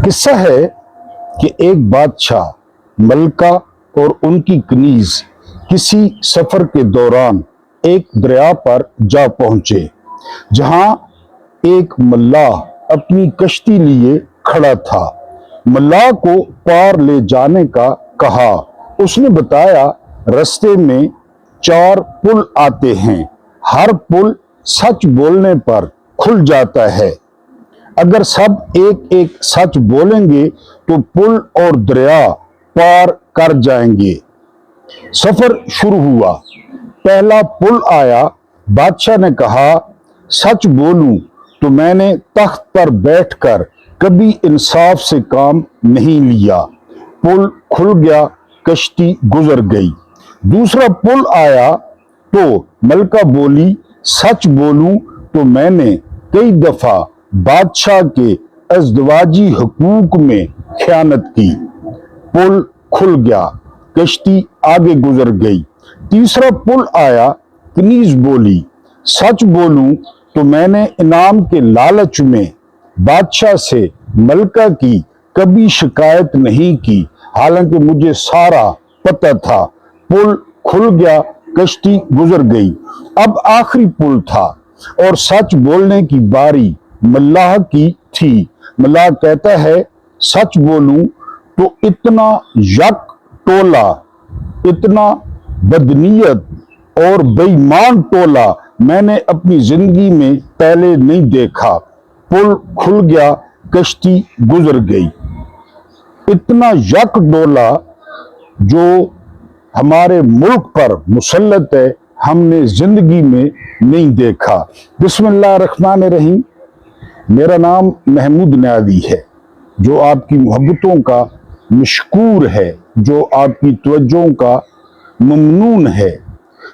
किस्सा है कि एक बादशाह मलका और उनकी कनीज किसी सफर के दौरान एक दरिया पर जा पहुंचे, जहां एक मल्लाह अपनी कश्ती लिए खड़ा था। मल्लाह को पार ले जाने का कहा। उसने बताया, रास्ते में 4 पुल आते हैं, हर पुल सच बोलने पर खुल जाता है। अगर सब एक एक सच बोलेंगे तो पुल और दरिया पार कर जाएंगे। सफर शुरू हुआ। पहला पुल आया। बादशाह ने कहा, सच बोलूं तो मैंने तख्त पर बैठकर कभी इंसाफ से काम नहीं लिया। पुल खुल गया, कश्ती गुजर गई। दूसरा पुल आया तो मलका बोली, सच बोलूं तो मैंने कई दफा बादशाह के अज़दवाजी हुकूक में खयानत की। पुल खुल गया, कश्ती आगे गुजर गई। तीसरा पुल आया। कनीज बोली, सच बोलूं तो मैंने इनाम के लालच में बादशाह से मलका की कभी शिकायत नहीं की, हालांकि मुझे सारा पता था। पुल खुल गया, कश्ती गुजर गई। अब आखिरी पुल था और सच बोलने की बारी मल्लाह की थी। मल्लाह कहता है, सच बोलूं तो इतना यक टोला, इतना बदनीयत और बेईमान टोला मैंने अपनी जिंदगी में पहले नहीं देखा। पुल खुल गया, कश्ती गुजर गई। इतना यक टोला जो हमारे मुल्क पर मुसल्लत है, हमने जिंदगी में नहीं देखा। बिस्मिल्लाहिर्रहमानिर्रहीम। मेरा नाम महमूद न्यादी है, जो आपकी मोहब्बतों का मशकूर है, जो आपकी तवज्जों का ममनून है।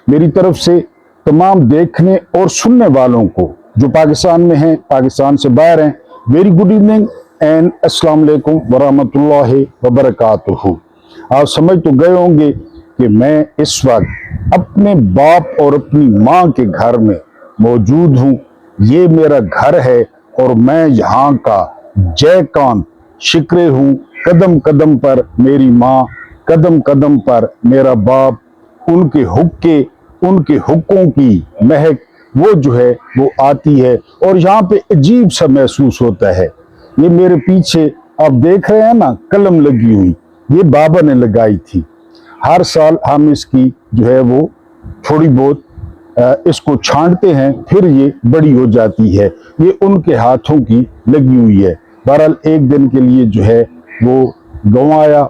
मेरी तरफ से तमाम देखने और सुनने वालों को जो पाकिस्तान में हैं, पाकिस्तान से बाहर हैं, वेरी गुड इवनिंग एंड अस्सलाम वालेकुम वरहमतुल्लाहि वबरकातुहू। आप समझ तो गए होंगे कि मैं इस वक्त अपने बाप और अपनी माँ के घर में मौजूद हूँ। ये मेरा घर है और मैं यहाँ का जयकान शिक्रे हूँ। कदम कदम पर मेरी माँ, कदम कदम पर मेरा बाप, उनके हुक्के, उनके हुक्कों की महक वो जो है वो आती है और यहाँ पे अजीब सा महसूस होता है। ये मेरे पीछे आप देख रहे हैं ना, कलम लगी हुई, ये बाबा ने लगाई थी। हर साल हम इसकी जो है वो थोड़ी बहुत इसको छांटते हैं, फिर ये बड़ी हो जाती है। ये उनके हाथों की लगी हुई है। बहरहाल एक दिन के लिए जो है वो गाँव आया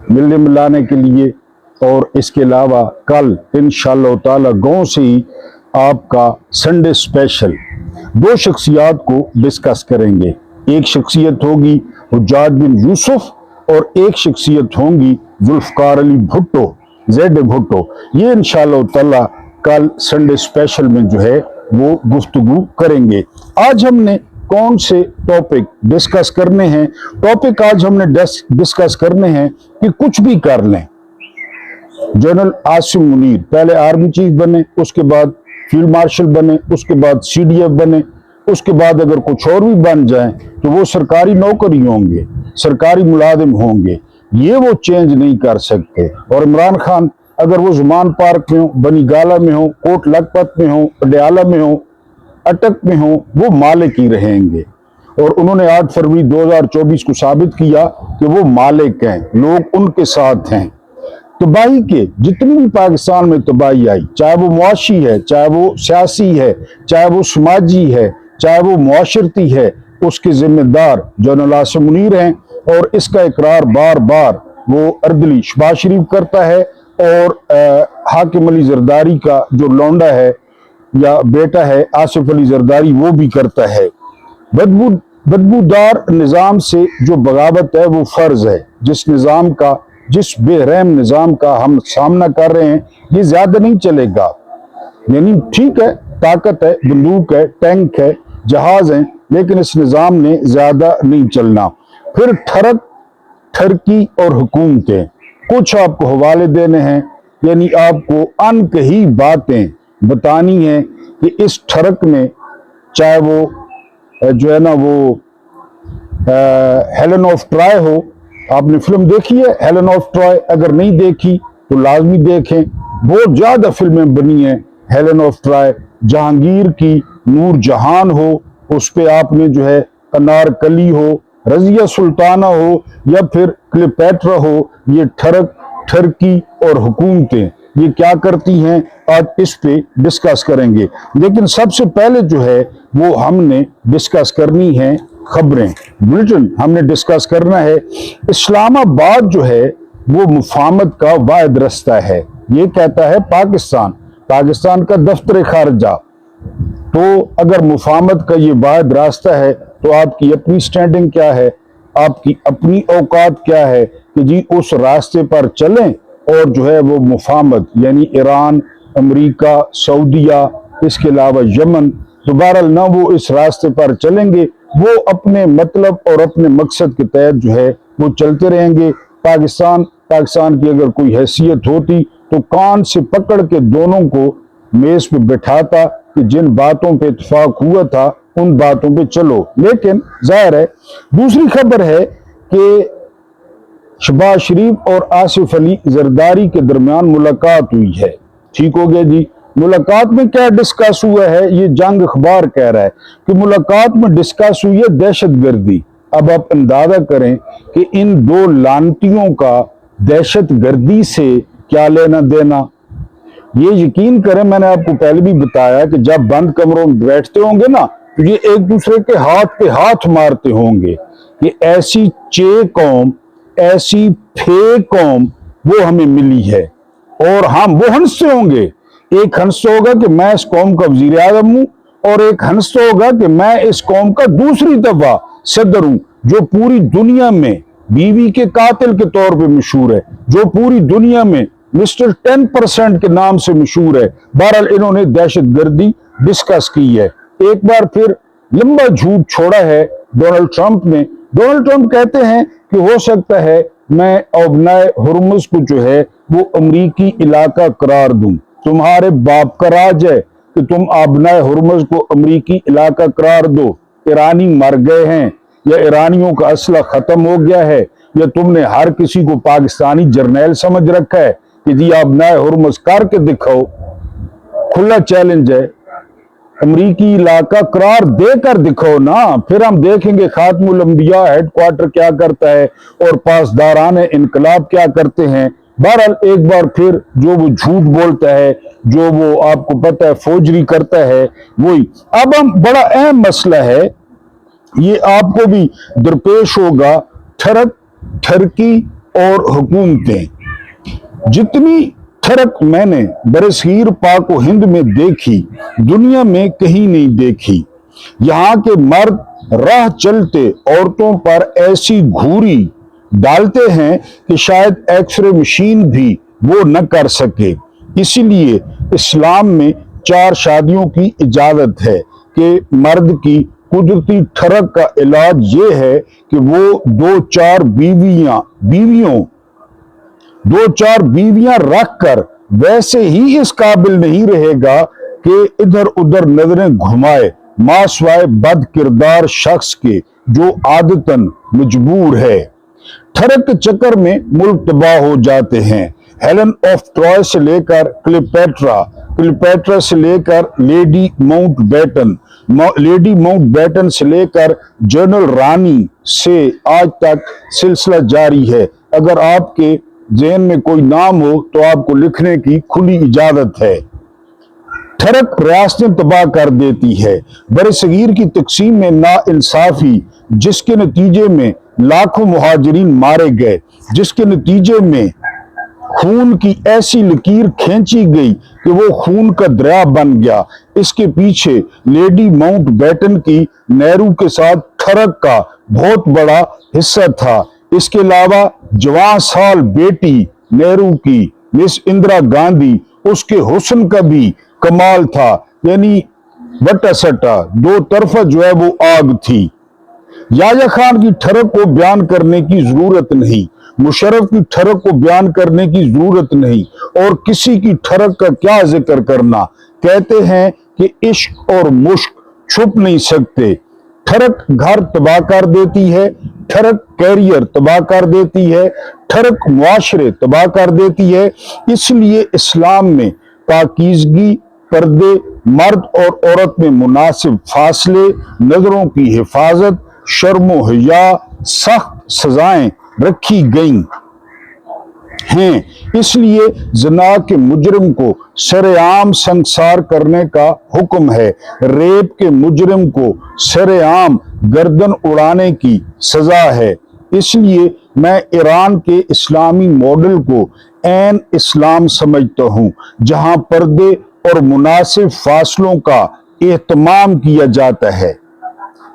मिलने मिलाने के लिए, और इसके अलावा कल इंशाअल्लाह ताला गाँव से ही आपका संडे स्पेशल 2 शख्सियात को डिस्कस करेंगे। एक शख्सियत होगी हुज्जाज बिन यूसुफ और एक शख्सियत होंगी जुल्फकार अली भुट्टो, ज़ेड भुट्टो। ये इंशाअल्लाह ताला कल संडे स्पेशल में जो है वो गुफ्तगू करेंगे। आज हमने कौन से टॉपिक डिस्कस करने हैं? टॉपिक आज हमने डिस्कस करने हैं कि कुछ भी कर लें। जनरल आसिम मुनीर पहले आर्मी चीफ बने, उसके बाद फील्ड मार्शल बने, उसके बाद CDF बने, उसके बाद अगर कुछ और भी बन जाए तो वो सरकारी नौकरी होंगे, सरकारी मुलाजिम होंगे। ये वो चेंज नहीं कर सकते। और इमरान खान अगर वो जुमान पार्क में हो, बनी गाला में हो, कोट लखपत में हो, पटियाला में हो, अटक में हो, वो मालिक ही रहेंगे। और उन्होंने 8 फरवरी 2024 को साबित किया कि वो मालिक हैं, लोग उनके साथ हैं। तबाही के जितनी भी पाकिस्तान में तबाही आई, चाहे वो मुआशी है, चाहे वो सियासी है, चाहे वो समाजी है, चाहे वो मुआशरती है, उसके जिम्मेदार जनरल आसिम मुनीर हैं। और इसका इकरार बार बार वो अर्दली शहबाज शरीफ करता है और हाकिम अली जरदारी का जो लौंडा है या बेटा है आसिफ अली जरदारी, वो भी करता है। बदबूदार निज़ाम से जो बगावत है वो फर्ज है। जिस निज़ाम का, जिस बेरहम निज़ाम का हम सामना कर रहे हैं, ये ज्यादा नहीं चलेगा। यानी ठीक है, ताकत है, बंदूक है, टैंक है, जहाज है, लेकिन इस निज़ाम ने ज्यादा नहीं चलना। फिर ठरक ठरकी और हुकूमतें, कुछ आपको हवाले देने हैं, यानी आपको अनकही बातें बतानी है कि इस ठरक में, चाहे वो जो है ना वो हेलन ऑफ ट्रॉय हो। आपने फिल्म देखी है हेलन ऑफ ट्रॉय? अगर नहीं देखी तो लाजमी देखें, बहुत ज्यादा फिल्में बनी हैं हेलन ऑफ ट्रॉय। जहांगीर की नूर जहान हो, उस पे आपने जो है अनारकली हो, रजिया सुल्ताना हो या फिर क्लियोपेट्रा हो, ये ठरक, ठरकी और हुकूमतें ये क्या करती हैं, आज इस पे डिस्कस करेंगे। लेकिन सबसे पहले जो है वो हमने डिस्कस करनी है खबरें, बुलेटिन हमने डिस्कस करना है। इस्लामाबाद जो है वो मुफाहमत का वाहिद रास्ता है, ये कहता है पाकिस्तान, पाकिस्तान का दफ्तर खारजा। तो अगर मुफाहमत का ये वाहिद रास्ता है तो आपकी अपनी स्टैंडिंग क्या है, आपकी अपनी औकात क्या है कि जी उस रास्ते पर चलें और जो है वो मुफाहमत यानी ईरान, अमेरिका, सऊदीया, इसके अलावा यमन, दोबारा ना वो इस रास्ते पर चलेंगे, वो अपने मतलब और अपने मकसद के तहत जो है वो चलते रहेंगे। पाकिस्तान की अगर कोई हैसियत होती तो कान से पकड़ के दोनों को मेज पे बैठाता कि जिन बातों पे इत्तेफाक हुआ था उन बातों पे चलो। लेकिन जाहिर है दूसरी खबर है कि शहबाज शरीफ और आसिफ अली जरदारी के दरमियान मुलाकात हुई है। ठीक हो गया जी। मुलाकात में क्या डिस्कस हुआ है, ये जंग अखबार कह रहा है कि मुलाकात में डिस्कस हुई है दहशतगर्दी। अब आप अंदाजा करें कि इन दो लानतियों का दहशतगर्दी से क्या लेना देना। ये यकीन करें, मैंने आपको पहले भी बताया कि जब बंद कमरों में बैठते होंगे ना तो ये एक दूसरे के हाथ पे हाथ मारते होंगे कि ऐसी चे कौम, ऐसी फे कौम वो हमें मिली है, और हम वो हंसते होंगे। एक हंसता होगा कि मैं इस कौम का वजीर आजम हूं, और एक हंसता होगा कि मैं इस कौम का दूसरी दफा सदर हूं, जो पूरी दुनिया में बीवी के कातिल के तौर पे मशहूर है, जो पूरी दुनिया में मिस्टर 10% के नाम से मशहूर है। बहरहाल इन्होंने दहशतगर्दी डिस्कस की है। एक बार फिर लंबा झूठ छोड़ा है डोनाल्ड ट्रंप ने। डोनाल्ड ट्रंप कहते हैं कि हो सकता है मैं अबनाए हुर्मुज को जो है वो अमरीकी इलाका करार दूं। तुम्हारे बाप का राज है कि तुम अबनाए हुर्मुज को अमरीकी इलाका करार दो। ईरानी मर गए हैं, या ईरानियों का असला खत्म हो गया है, या तुमने हर किसी को पाकिस्तानी जर्नैल समझ रखा है कि जी अबनाए हुर्मुज करके दिखाओ। खुला चैलेंज है, अमरीकी इलाका करार देकर दिखाओ ना, फिर हम देखेंगे खातमुल अंबिया हेडक्वार्टर क्या करता है और पासदारान इनकलाब क्या करते हैं। बहरहाल एक बार फिर जो वो झूठ बोलता है, जो वो आपको पता है फौजरी करता है, वही। अब हम बड़ा अहम मसला है, ये आपको भी दरपेश होगा, ठरक, ठरकी और हुकूमतें। जितनी ठरक मैंने बरसगीर पाक व हिंद में देखी, दुनिया में कहीं नहीं देखी। यहाँ के मर्द राह चलते औरतों पर ऐसी घूरी डालते हैं कि शायद एक्सरे मशीन भी वो न कर सके। इसीलिए इस्लाम में 4 शादियों की इजाजत है कि मर्द की कुदरती ठरक का इलाज ये है कि वो 2-4 बीवियां रखकर वैसे ही इस काबिल नहीं रहेगा कि इधर उधर नजरें घुमाए, मासवाए बद किरदार शख्स के जो आदतन मजबूर है। ठरक के चक्कर में मुल्क तबाह हो जाते हैं। हेलन ऑफ ट्रॉय से लेकर क्लियोपेट्रा से लेकर लेडी माउंटबेटन से लेकर जनरल रानी से आज तक सिलसिला जारी है। अगर आपके ज़हन में कोई नाम हो तो आपको लिखने की खुली इजाजत है। ठरक रियासतें तबाह कर देती है। बरसगीर की तकसीम में नाइंसाफी, जिसके नतीजे में लाखों मुहाजिरीन मारे गए, जिसके नतीजे में खून की ऐसी लकीर खींची गई कि वो खून का दरिया बन गया। इसके पीछे लेडी माउंटबेटन की नेहरू के साथ ठरक का बहुत बड़ा हिस्सा था। इसके अलावा जवान साल बेटी नेहरू की मिस इंदिरा गांधी, उसके हुस्न का भी कमाल था, यानी बटा सटा दो तरफा जो है वो आग थी। याया खान की ठरक को बयान करने की जरूरत नहीं, मुशर्रफ की ठरक को बयान करने की जरूरत नहीं, और किसी की ठरक का क्या जिक्र करना। कहते हैं कि इश्क और मुश्क छुप नहीं सकते, ठरक घर तबाह कर देती है, ठरक कैरियर तबाह कर देती है, ठरक मुआशरे तबाह कर देती है। इसलिए इस्लाम में पाकीज़गी, पर्दे, मर्द और औरत में मुनासिब फासले, नजरों की हिफाजत, शर्मो हया, सख्त सजाएं रखी गईं हैं। इसलिए ज़िना के मुजरिम को सरेआम संसार करने का हुक्म है, रेप के मुजरिम को सरेआम गर्दन उड़ाने की सजा है। इसलिए मैं ईरान के इस्लामी मॉडल को ऐन इस्लाम समझता हूँ, जहाँ पर्दे और मुनासिब फासलों का एहतमाम किया जाता है।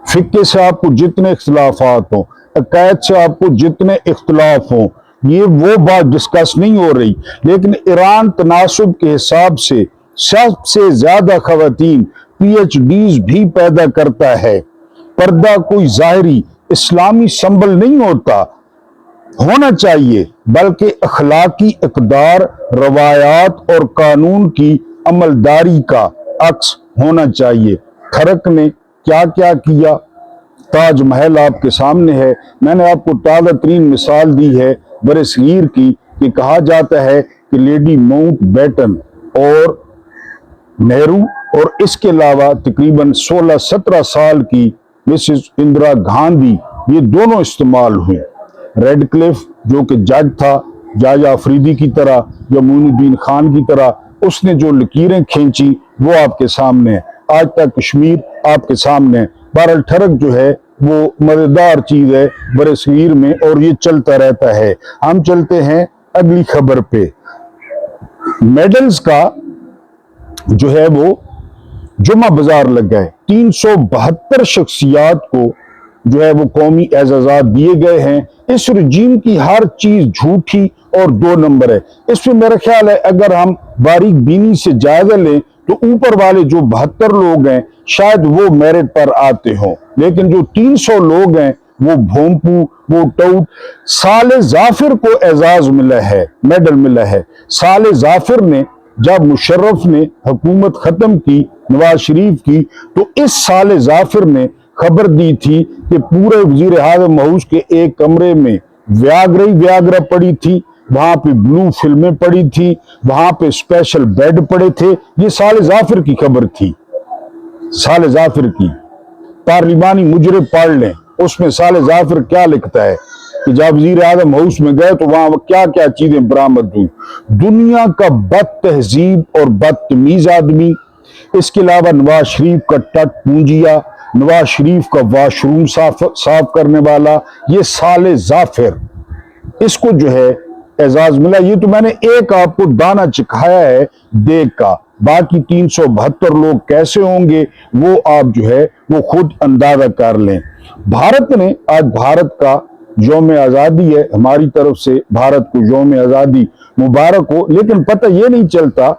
फिक्के से आपको जितने इख्तिलाफात हों, अकायद से आपको जितने इख्तिलाफ हों, ये वो बात डिस्कस नहीं हो रही, लेकिन ईरान तनासुब के हिसाब से सबसे ज्यादा खवातीन PhDs भी पैदा करता है। पर्दा कोई ज़ाहिरी इस्लामी संबल नहीं होना चाहिए, बल्कि अखलाकी इक़दार, रवायात और कानून की अमलदारी का अक्स होना चाहिए। ठरक ने क्या क्या किया? ताजमहल आपके सामने है। मैंने आपको ताज़ा तरीन मिसाल दी है बरसगीर की, कि कहा जाता है कि लेडी माउंटबेटन और नेहरू और इसके अलावा तकरीबन 16-17 साल की मिसेस इंदिरा गांधी, ये दोनों इस्तेमाल हुई। रेडक्लिफ जो कि जज था, जाया अफरीदी की तरह या मोइनुद्दीन खान की तरह, उसने जो लकीरें खींची वो आपके सामने है। आज तक कश्मीर आपके सामने है। बहरहाल ठरक जो है वो मजेदार चीज है बरसगीर में, और ये चलता रहता है। हम चलते हैं अगली खबर पे। मेडल्स का जो है वो जुमा बाजार लग गए। 372 शख्सियात को जो है वो कौमी एजाजात दिए गए हैं। इस रजीम की हर चीज झूठी और 2 नंबर है। इसमें मेरा ख्याल है अगर हम बारीक बीनी से जायजा लें तो ऊपर वाले जो 72 लोग हैं शायद वो मेरिट पर आते हों, लेकिन जो 300 लोग हैं वो भोंपू, वो टाउट। साले जाफिर को एजाज मिला है, मेडल मिला है। साले जाफिर ने जब मुशर्रफ ने हुकूमत खत्म की, नवाज शरीफ की, तो इस साले जाफिर ने खबर दी थी कि पूरे वजीर आज़म हाउस के एक कमरे में व्याग्रा पड़ी थी, वहां पे ब्लू फिल्में पड़ी थी, वहां पे स्पेशल बेड पड़े थे। ये साले जाफिर की खबर थी, साले जाफिर की। पार्लिमानी मुजरे पढ़ लें, उसमें साले जाफिर क्या लिखता है कि जब वजीर आज़म हाउस में गए तो वहां क्या क्या चीजें बरामद हुई। दुनिया का बद तहजीब और बदतमीज आदमी, इसके अलावा नवाज शरीफ का टट पूंजिया, नवाज शरीफ का वॉशरूम साफ करने वाला, ये साले जाफिर, इसको जो है एजाज मिला। ये तो मैंने एक आपको दाना चिखाया है देख का, बाकी 372 लोग कैसे होंगे वो आप जो है वो खुद अंदाजा कर लें। भारत ने आज, भारत का यौम आज़ादी है, हमारी तरफ से भारत को यौम आज़ादी मुबारक हो। लेकिन पता ये नहीं चलता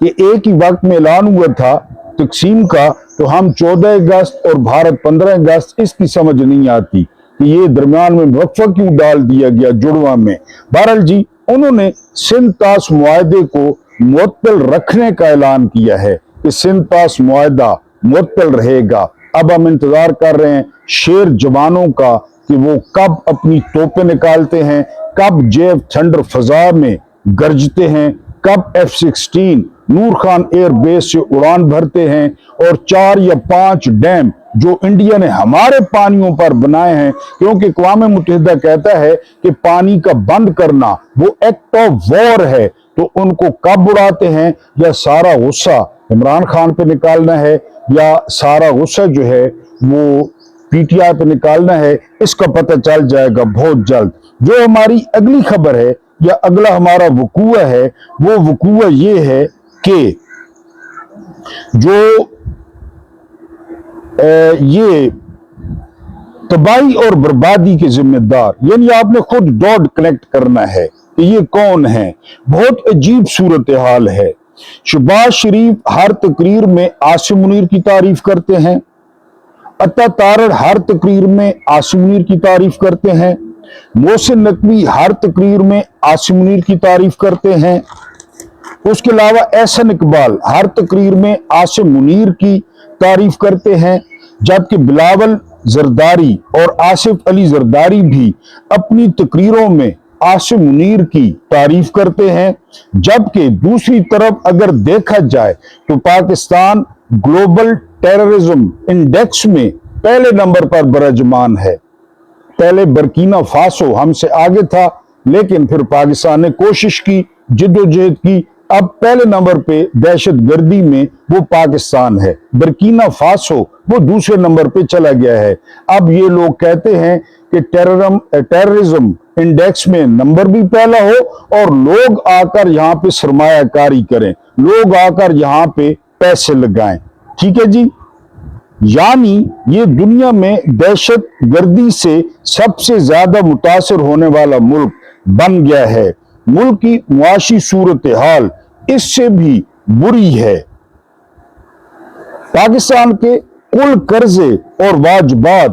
कि एक ही वक्त में ऐलान हुआ था तकसीम का, तो हम 14 अगस्त और भारत 15 अगस्त, इसकी समझ नहीं आती कि ये दरमियान में वक्फा क्यों डाल दिया गया जुड़वा में। बहरहाल जी, उन्होंने सिंध ताश मुआहदे को मुअत्तल रखने का ऐलान किया है कि सिंध ताश मुआहदा मुअत्तल रहेगा। अब हम इंतजार कर रहे हैं शेर जवानों का कि वो कब अपनी तोपें निकालते हैं, कब जेफ थंडर फजा में गरजते हैं, कब F-16 नूर खान एयर बेस से उड़ान भरते हैं, और 4 या 5 डैम जो इंडिया ने हमारे पानियों पर बनाए हैं, क्योंकि अक़वाम मुत्तहिदा कहता है कि पानी का बंद करना वो एक्ट ऑफ वॉर है। तो उनको कब उड़ाते हैं, या सारा गुस्सा इमरान खान पे निकालना है, या सारा गुस्सा जो है वो PTI पे निकालना है, इसका पता चल जाएगा बहुत जल्द। जो हमारी अगली खबर है या अगला हमारा वकूआ है, वो वकूआ ये है कि जो ये तबाही और बर्बादी के जिम्मेदार, यानी आपने खुद डॉट कनेक्ट करना है कि ये कौन है। बहुत अजीब सूरत हाल है। शहबाज शरीफ हर तकरीर में आसिम मुनीर की तारीफ करते हैं, अता तारड़ हर तकरीर में आसिम मुनीर की तारीफ करते हैं, मोहसिन नकवी हर तकरीर में आसिम मुनीर की तारीफ करते हैं, उसके अलावा एहसन इकबाल हर तकरीर में आसिम मुनीर की तारीफ करते हैं, जबकि बिलावल زرداری اور آصف علی زرداری بھی اپنی تقریروں میں عاصم منیر کی تعریف کرتے ہیں، جبکہ دوسری طرف اگر دیکھا جائے تو پاکستان گلوبل ٹیررزم انڈیکس میں پہلے نمبر پر برجمان ہے۔ پہلے برکینا فاسو ہم سے آگے تھا، لیکن پھر پاکستان نے کوشش کی، جدوجہد کی، اب پہلے نمبر پہ دہشت گردی میں وہ پاکستان ہے۔ برکینا فاسو وہ دوسرے نمبر پہ چلا گیا ہے۔ اب یہ لوگ کہتے ہیں کہ ٹیررزم انڈیکس میں نمبر بھی پہلا ہو اور لوگ آ کر یہاں پہ سرمایہ کاری کریں، لوگ آ کر یہاں پہ پیسے لگائیں۔ ٹھیک ہے جی، یعنی یہ دنیا میں دہشت گردی سے سب سے زیادہ متاثر ہونے والا ملک بن گیا ہے۔ ملک کی معاشی صورتحال اس سے بھی بری ہے۔ پاکستان کے کل قرضے اور واجبات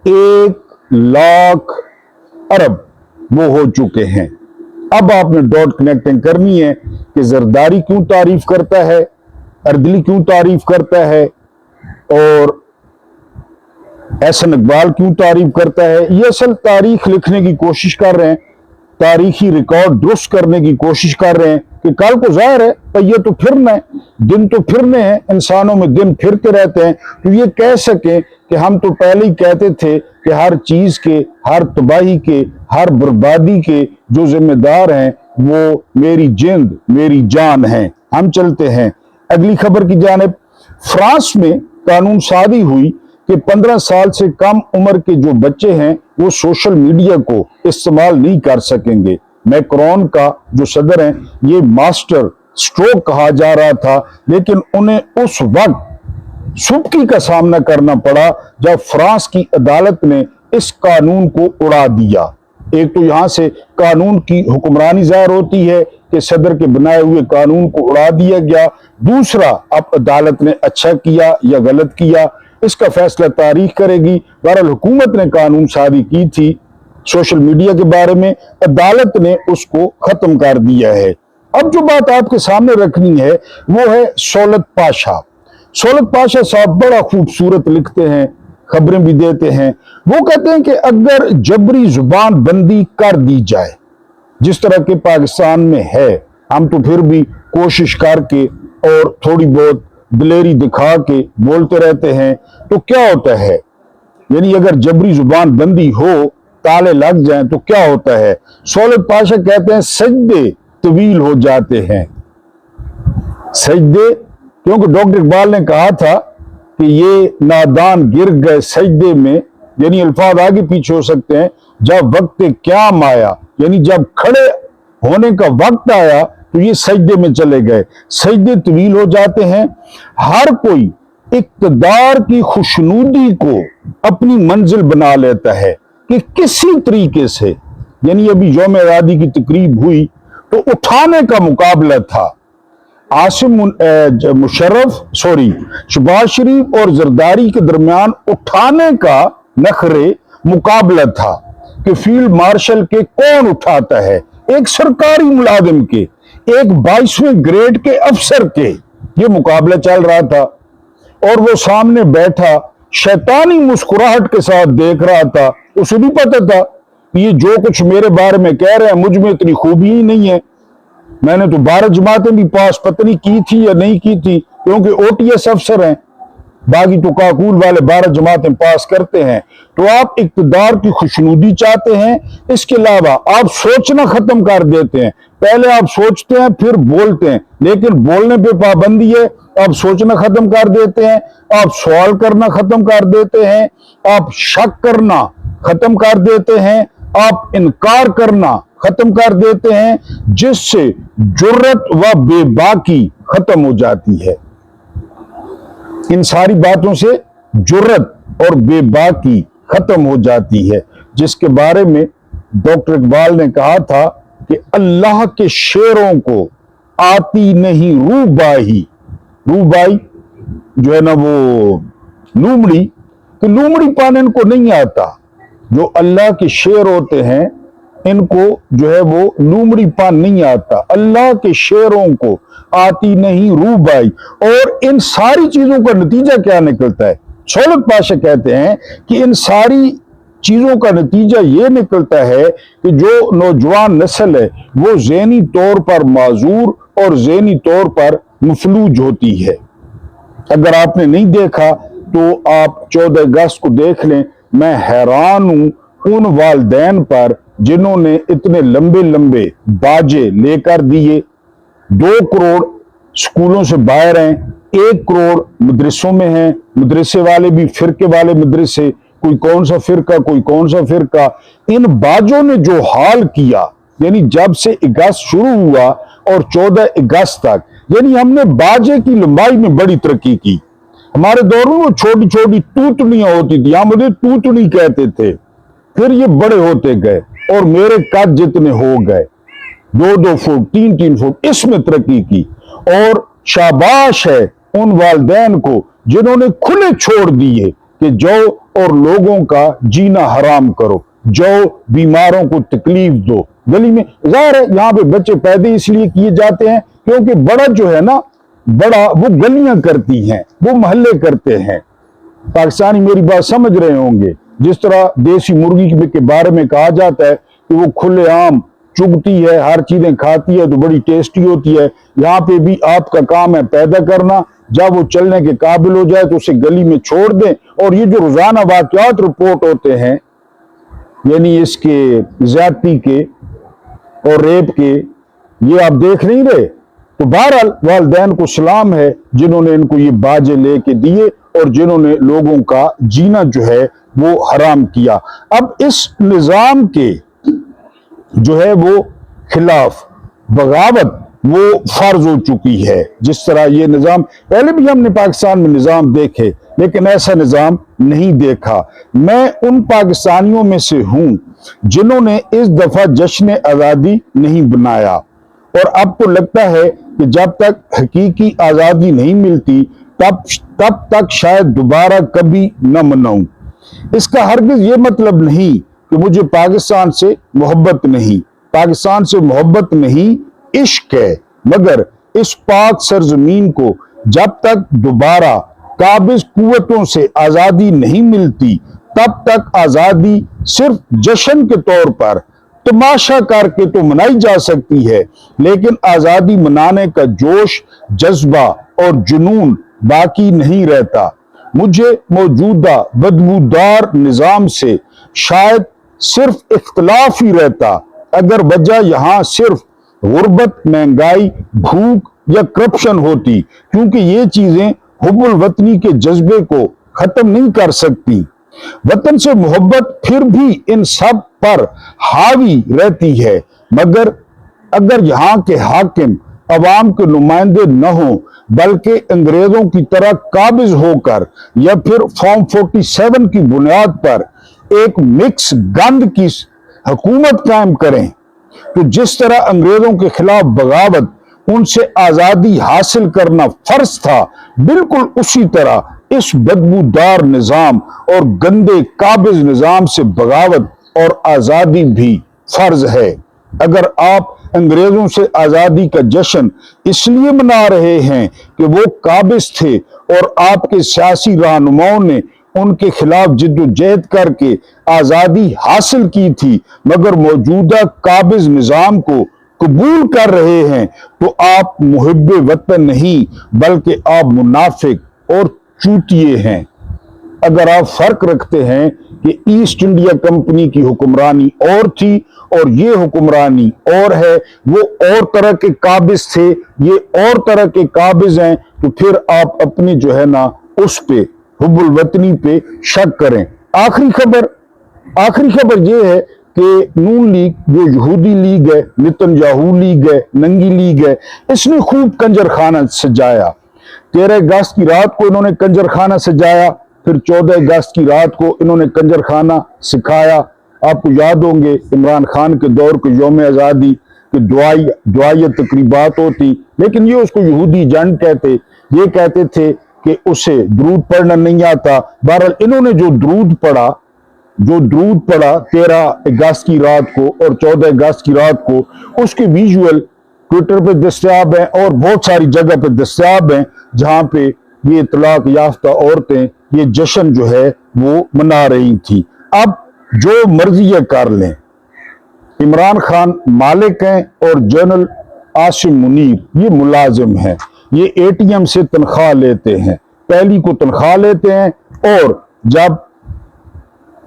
1,00,000 ارب وہ ہو چکے ہیں۔ اب آپ نے ڈاٹ کنیکٹنگ کرنی ہے کہ زرداری کیوں تعریف کرتا ہے، اردلی کیوں تعریف کرتا ہے، اور احسن اقبال کیوں تعریف کرتا ہے۔ یہ اصل تاریخ لکھنے کی کوشش کر رہے ہیں، تاریخی ریکارڈ درست کرنے کی کوشش کر رہے ہیں کہ کل کو ظاہر ہے پہیے تو پھرنا ہے، دن تو پھرنے ہیں، انسانوں میں دن پھرتے رہتے ہیں، تو یہ کہہ سکیں کہ ہم تو پہلے ہی کہتے تھے کہ ہر چیز کے، ہر تباہی کے، ہر بربادی کے جو ذمہ دار ہیں وہ میری جند، میری جان ہیں۔ ہم چلتے ہیں اگلی خبر کی جانب۔ فرانس میں قانون سازی ہوئی کہ 15 سال سے کم عمر کے جو بچے ہیں وہ سوشل میڈیا کو استعمال نہیں کر سکیں گے۔ میکرون کا جو صدر ہیں یہ ماسٹر سٹروک کہا جا رہا تھا، لیکن انہیں اس وقت سبکی کا سامنا کرنا پڑا جب فرانس کی عدالت نے اس قانون کو اڑا دیا۔ ایک تو یہاں سے قانون کی حکمرانی ظاہر ہوتی ہے کہ صدر کے بنائے ہوئے قانون کو اڑا دیا گیا، دوسرا اب عدالت نے اچھا کیا یا غلط کیا اس کا فیصلہ تاریخ کرے گی۔ بہرحال حکومت نے قانون سازی کی تھی سوشل میڈیا کے بارے میں، عدالت نے اس کو ختم کر دیا ہے۔ اب جو بات آپ کے سامنے رکھنی ہے وہ ہے سولت پاشا۔ سولت پاشا صاحب بڑا خوبصورت لکھتے ہیں، خبریں بھی دیتے ہیں۔ وہ کہتے ہیں کہ اگر جبری زبان بندی کر دی جائے جس طرح کے پاکستان میں ہے، ہم تو پھر بھی کوشش کر کے اور تھوڑی بہت دلیری دکھا کے بولتے رہتے ہیں، تو کیا ہوتا ہے؟ یعنی اگر جبری زبان بندی ہو، تالے لگ جائیں تو کیا ہوتا ہے؟ سولت پاشا کہتے ہیں سجدے طویل ہو جاتے ہیں۔ سجدے، کیونکہ ڈاکٹر اقبال نے کہا تھا کہ یہ نادان گر گئے سجدے میں، یعنی الفاظ آگے پیچھے ہو سکتے ہیں، جب وقت قیام آیا، یعنی جب کھڑے ہونے کا وقت آیا تو یہ سجدے میں چلے گئے۔ سجدے طویل ہو جاتے ہیں۔ ہر کوئی اقتدار کی خوشنودی کو اپنی منزل بنا لیتا ہے کہ کسی طریقے سے، یعنی ابھی یوم آزادی کی تقریب ہوئی تو اٹھانے کا مقابلہ تھا۔ شہباز شریف اور زرداری کے درمیان اٹھانے کا نخرے مقابلہ تھا کہ فیلڈ مارشل کے کون اٹھاتا ہے، ایک سرکاری ملازم کے، ایک 22ویں گریڈ کے افسر کے، یہ مقابلہ چل رہا تھا، اور وہ سامنے بیٹھا شیطانی مسکراہٹ کے ساتھ دیکھ رہا تھا۔ اسے بھی پتا تھا کہ یہ جو کچھ میرے بارے میں کہہ رہے ہیں مجھ میں اتنی خوبی ہی نہیں ہے، میں نے تو 12 جماعتیں بھی پاس پتہ نہیں کی تھی یا نہیں کی تھی، کیونکہ او ٹی ایس افسر ہیں، باقی تو کاکول والے 12 جماعتیں پاس کرتے ہیں۔ تو آپ اقتدار کی خوشنودی چاہتے ہیں، اس کے علاوہ آپ سوچنا ختم کر دیتے ہیں۔ پہلے آپ سوچتے ہیں پھر بولتے ہیں، لیکن بولنے پہ پابندی ہے، آپ سوچنا ختم کر دیتے ہیں، آپ سوال کرنا ختم کر دیتے ہیں، آپ شک کرنا ختم کر دیتے ہیں، آپ انکار کرنا ختم کر دیتے ہیں، جس سے جرت و بے باکی ختم ہو جاتی ہے۔ ان ساری باتوں سے جرت اور بے باکی ختم ہو جاتی ہے، جس کے بارے میں ڈاکٹر اقبال نے کہا تھا کہ اللہ کے شیروں کو آتی نہیں روبائی۔ روبائی جو ہے نا وہ لومڑی، کہ لومڑی پان ان کو نہیں آتا۔ جو اللہ کے شیر ہوتے ہیں ان کو جو ہے وہ لومڑی پان نہیں آتا، اللہ کے شیروں کو آتی نہیں روبائی۔ اور ان ساری چیزوں کا نتیجہ کیا نکلتا ہے؟ سہولت پاشا کہتے ہیں کہ ان ساری چیزوں کا نتیجہ یہ نکلتا ہے کہ جو نوجوان نسل ہے وہ ذہنی طور پر معذور اور ذہنی طور پر مفلوج ہوتی ہے۔ اگر آپ نے نہیں دیکھا تو آپ 14 اگست کو دیکھ لیں۔ میں حیران ہوں ان والدین پر جنہوں نے اتنے لمبے لمبے باجے لے کر دیے۔ 2 کروڑ سکولوں سے باہر ہیں، 1 کروڑ مدرسوں میں ہیں، مدرسے والے بھی فرقے والے مدرسے، کوئی کون سا فرقہ کوئی کون سا فرقہ۔ ان باجوں نے جو حال کیا، یعنی جب سے اگست شروع ہوا اور 14 اگست تک، یعنی ہم نے باجے کی لمبائی میں بڑی ترقی کی۔ ہمارے دور میں وہ چھوٹی چھوٹی توتڑیاں ہوتی تھی، ہم انہیں توتڑی کہتے تھے، پھر یہ بڑے ہوتے گئے اور میرے قد جتنے ہو گئے، 2 فٹ 3 فٹ، اس میں ترقی کی۔ اور شاباش ہے ان والدین کو جنہوں نے کھلے چھوڑ دیے کہ جاؤ اور لوگوں کا جینا حرام کرو، جاؤ بیماروں کو تکلیف دو گلی میں۔ ظاہر ہے یہاں پہ بچے پیدا اس لیے کیے جاتے ہیں کیونکہ بڑا جو ہے نا، بڑا وہ گلیاں کرتی ہیں، وہ محلے کرتے ہیں۔ پاکستانی میری بات سمجھ رہے ہوں گے، جس طرح دیسی مرغی کے بارے میں کہا جاتا ہے کہ وہ کھلے عام چگتی ہے، ہر چیزیں کھاتی ہے تو بڑی ٹیسٹی ہوتی ہے، یہاں پہ بھی آپ کا کام ہے پیدا کرنا، جب وہ چلنے کے قابل ہو جائے تو اسے گلی میں چھوڑ دیں۔ اور یہ جو روزانہ واقعات رپورٹ ہوتے ہیں، یعنی اس کے زیادتی کے اور ریپ کے، یہ آپ دیکھ نہیں رہے۔ تو بہرحال والدین کو سلام ہے جنہوں نے ان کو یہ باجے لے کے دیے اور جنہوں نے لوگوں کا جینا جو ہے وہ حرام کیا۔ اب اس نظام کے جو ہے وہ خلاف بغاوت وہ فرض ہو چکی ہے۔ جس طرح یہ نظام پہلے بھی ہم نے پاکستان میں نظام دیکھے لیکن ایسا نظام نہیں دیکھا۔ میں ان پاکستانیوں میں سے ہوں جنہوں نے اس دفعہ جشن آزادی نہیں بنایا، اور اب تو لگتا ہے کہ جب تک حقیقی آزادی نہیں ملتی تب تک شاید دوبارہ کبھی نہ مناؤں۔ اس کا ہرگز یہ مطلب نہیں کہ مجھے پاکستان سے محبت نہیں، پاکستان سے محبت نہیں عشق ہے، مگر اس پاک سرزمین کو جب تک دوبارہ قابض قوتوں سے آزادی نہیں ملتی تب تک آزادی صرف جشن کے طور پر تماشا کر کے تو منائی جا سکتی ہے، لیکن آزادی منانے کا جوش، جذبہ اور جنون باقی نہیں رہتا۔ مجھے موجودہ بدبودار نظام سے شاید صرف اختلاف ہی رہتا اگر وجہ یہاں صرف غربت، مہنگائی، بھوک یا کرپشن ہوتی، کیونکہ یہ چیزیں حب الوطنی کے جذبے کو ختم نہیں کر سکتی۔ وطن سے محبت پھر بھی ان سب پر حاوی رہتی ہے، مگر اگر یہاں کے حاکم عوام کے نمائندے نہ ہوں بلکہ انگریزوں کی طرح قابض ہو کر یا پھر فارم 47 کی بنیاد پر ایک مکس گند کی حکومت قائم کریں، تو جس طرح انگریزوں کے خلاف بغاوت ان سے آزادی حاصل کرنا فرض تھا، بالکل اسی طرح اس بدبودار نظام اور گندے قابض نظام سے بغاوت اور آزادی بھی فرض ہے۔ اگر آپ انگریزوں سے آزادی کا جشن اس لیے منا رہے ہیں کہ وہ قابض تھے اور آپ کے سیاسی رہنماؤں نے ان کے خلاف جد و جہد کر کے آزادی حاصل کی تھی مگر موجودہ قابض نظام کو قبول کر رہے ہیں، تو آپ محب وطن نہیں بلکہ آپ منافق اور چوتیے ہیں۔ اگر آپ فرق رکھتے ہیں کہ ایسٹ انڈیا کمپنی کی حکمرانی اور تھی اور یہ حکمرانی اور ہے، وہ اور طرح کے قابض تھے، یہ اور طرح کے قابض ہیں، تو پھر آپ اپنی جو ہے نا اس پہ حب الوطنی پہ شک کریں۔ آخری خبر یہ ہے کہ نون لیگ جو یہودی لیگ ہے، نتن یاہو لیگ ہے، ننگی لیگ ہے، اس نے خوب کنجر خانہ سجایا۔ 13 اگست کی رات کو انہوں نے کنجر خانہ سجایا، پھر 14 اگست کی رات کو انہوں نے کنجر خانہ سکھایا۔ آپ کو یاد ہوں گے عمران خان کے دور کے یوم آزادی کے دعائیہ تقریبات ہوتی، لیکن یہ اس کو یہودی جنگ کہتے، یہ کہتے تھے کہ اسے درود پڑھنا نہیں آتا۔ بہرحال انہوں نے جو درود پڑھا 13 اگست کی رات کو اور 14 اگست کی رات کو، اس کے ویژول ٹویٹر پہ دستیاب ہیں اور بہت ساری جگہ پہ دستیاب ہیں جہاں پہ یہ طلاق یافتہ عورتیں یہ جشن جو ہے وہ منا رہی تھی۔ اب جو مرضی کر لیں، عمران خان مالک ہیں اور جنرل عاصم منیر یہ ملازم ہیں، یہ اے ٹی ایم سے تنخواہ لیتے ہیں، پہلی کو تنخواہ لیتے ہیں اور جب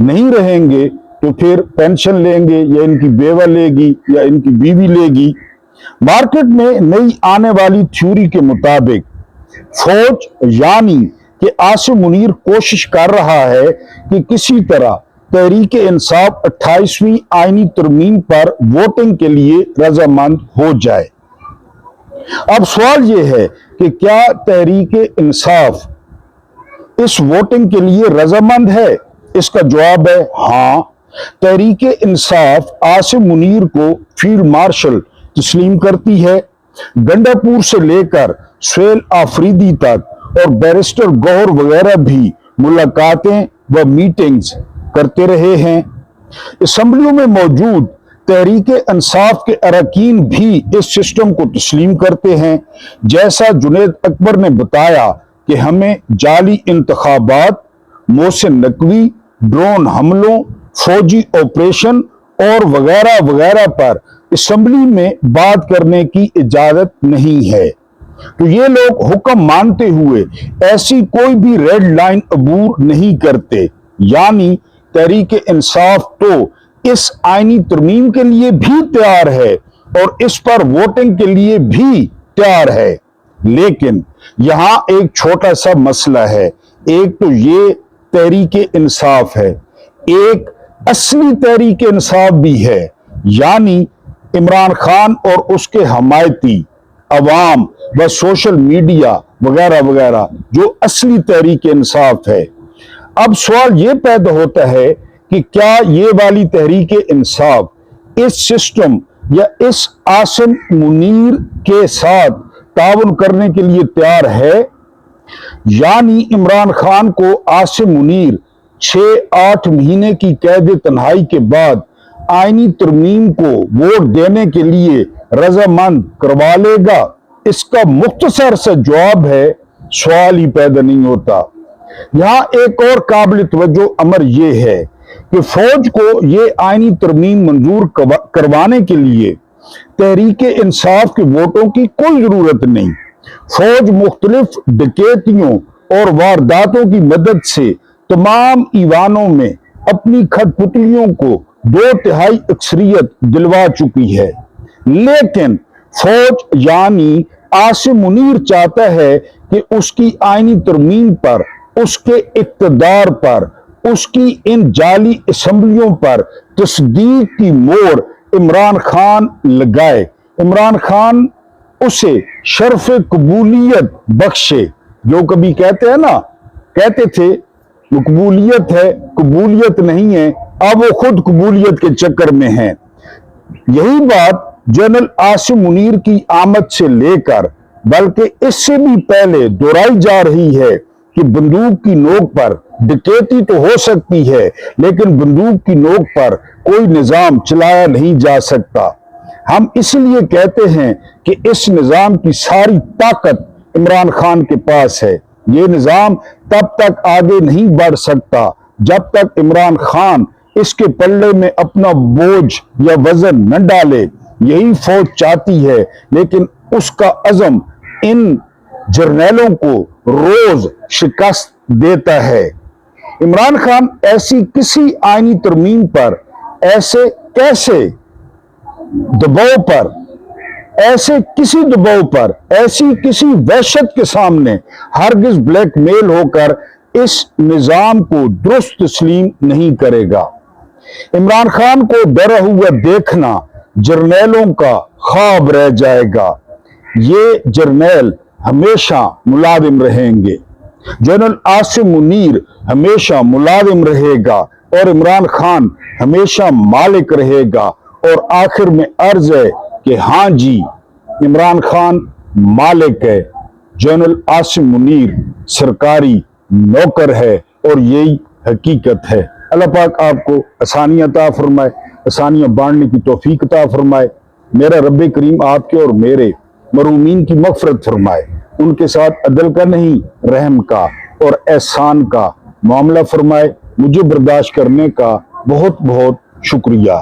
نہیں رہیں گے تو پھر پینشن لیں گے، یا ان کی بیوہ لے گی یا ان کی بیوی لے گی۔ مارکیٹ میں نئی آنے والی تھیوری کے مطابق فوج یعنی کہ عاصم منیر کوشش کر رہا ہے کہ کسی طرح تحریک انصاف 28ویں آئینی ترمیم پر ووٹنگ کے لیے رضامند ہو جائے۔ اب سوال یہ ہے کہ کیا تحریک انصاف اس ووٹنگ کے لیے رضامند ہے؟ اس کا جواب ہے ہاں۔ تحریک انصاف عاصم منیر کو فیلڈ مارشل تسلیم کرتی ہے۔ گنڈا پور سے لے کر سہیل آفریدی تک اور بیرسٹر گوہر وغیرہ بھی ملاقاتیں و میٹنگز کرتے رہے ہیں۔ اسمبلیوں میں موجود تحریک انصاف کے اراکین بھی اس سسٹم کو تسلیم کرتے ہیں۔ جیسا جنید اکبر نے بتایا کہ ہمیں جعلی انتخابات، محسن نقوی، ڈرون حملوں، فوجی آپریشن اور وغیرہ وغیرہ پر اسمبلی میں بات کرنے کی اجازت نہیں ہے، تو یہ لوگ حکم مانتے ہوئے ایسی کوئی بھی ریڈ لائن عبور نہیں کرتے۔ یعنی تحریک انصاف تو اس آئینی ترمیم کے لیے بھی تیار ہے اور اس پر ووٹنگ کے لیے بھی تیار ہے، لیکن یہاں ایک چھوٹا سا مسئلہ ہے۔ ایک تو یہ تحریک انصاف ہے، ایک اصلی تحریک انصاف بھی ہے، یعنی عمران خان اور اس کے حمایتی عوام و سوشل میڈیا وغیرہ وغیرہ جو اصلی تحریک انصاف ہے۔ اب سوال یہ پیدا ہوتا ہے کہ کیا یہ والی تحریک انصاف اس سسٹم یا اس عاصم منیر کے ساتھ تعاون کرنے کے لیے تیار ہے؟ یعنی عمران خان کو عاصم منیر 6-8 مہینے کی قید تنہائی کے بعد آئینی ترمیم کو ووٹ دینے کے لیے رضامند کروا لے گا؟ اس کا مختصر سا جواب ہے سوال ہی پیدا نہیں ہوتا۔ یہاں ایک اور قابل توجہ امر یہ ہے کہ فوج کو یہ آئینی ترمیم منظور کروانے کے لیے تحریک انصاف کے ووٹوں کی کوئی ضرورت نہیں۔ فوج مختلف ڈکیتیوں اور وارداتوں کی مدد سے تمام ایوانوں میں اپنی کھٹ پتلیوں کو 2/3 اکثریت دلوا چکی ہے، لیکن فوج یعنی عاصم منیر چاہتا ہے کہ اس کی آئینی ترمیم پر، اس کے اقتدار پر، اس کی ان جعلی اسمبلیوں پر تصدیق کی مہر عمران خان لگائے، عمران خان اسے شرف قبولیت بخشے۔ جو کبھی کہتے ہیں نا، کہتے تھے مقبولیت ہے قبولیت نہیں ہے، اب وہ خود قبولیت کے چکر میں ہیں۔ یہی بات جنرل عاصم منیر کی آمد سے لے کر بلکہ اس سے بھی پہلے دہرائی جا رہی ہے کہ بندوق کی نوک پر ڈکیتی تو ہو سکتی ہے، لیکن بندوق کی نوک پر کوئی نظام چلایا نہیں جا سکتا۔ ہم اس لیے کہتے ہیں کہ اس نظام کی ساری طاقت عمران خان کے پاس ہے۔ یہ نظام تب تک آگے نہیں بڑھ سکتا جب تک عمران خان اس کے پلے میں اپنا بوجھ یا وزن نہ ڈالے۔ یہی فوج چاہتی ہے، لیکن اس کا عزم ان جرنیلوں کو روز شکست دیتا ہے۔ عمران خان ایسی کسی آئینی ترمیم پر، ایسے کسی دباؤ پر، ایسی کسی وحشت کے سامنے ہرگز بلیک میل ہو کر اس نظام کو درست تسلیم نہیں کرے گا۔ عمران خان کو ڈرا ہوا دیکھنا جرنیلوں کا خواب رہ جائے گا۔ یہ جرنیل ہمیشہ ملازم رہیں گے، جنرل عاصم منیر ہمیشہ ملازم رہے گا اور عمران خان ہمیشہ مالک رہے گا۔ اور آخر میں عرض ہے کہ ہاں جی، عمران خان مالک ہے، جنرل عاصم منیر سرکاری نوکر ہے، اور یہی حقیقت ہے۔ اللہ پاک آپ کو آسانیاں عطا فرمائے، آسانیاں بانٹنے کی توفیق عطا فرمائے۔ میرا رب کریم آپ کے اور میرے مرحومین کی مغفرت فرمائے، ان کے ساتھ عدل کا نہیں، رحم کا اور احسان کا معاملہ فرمائے. مجھے برداشت کرنے کا بہت بہت شکریہ.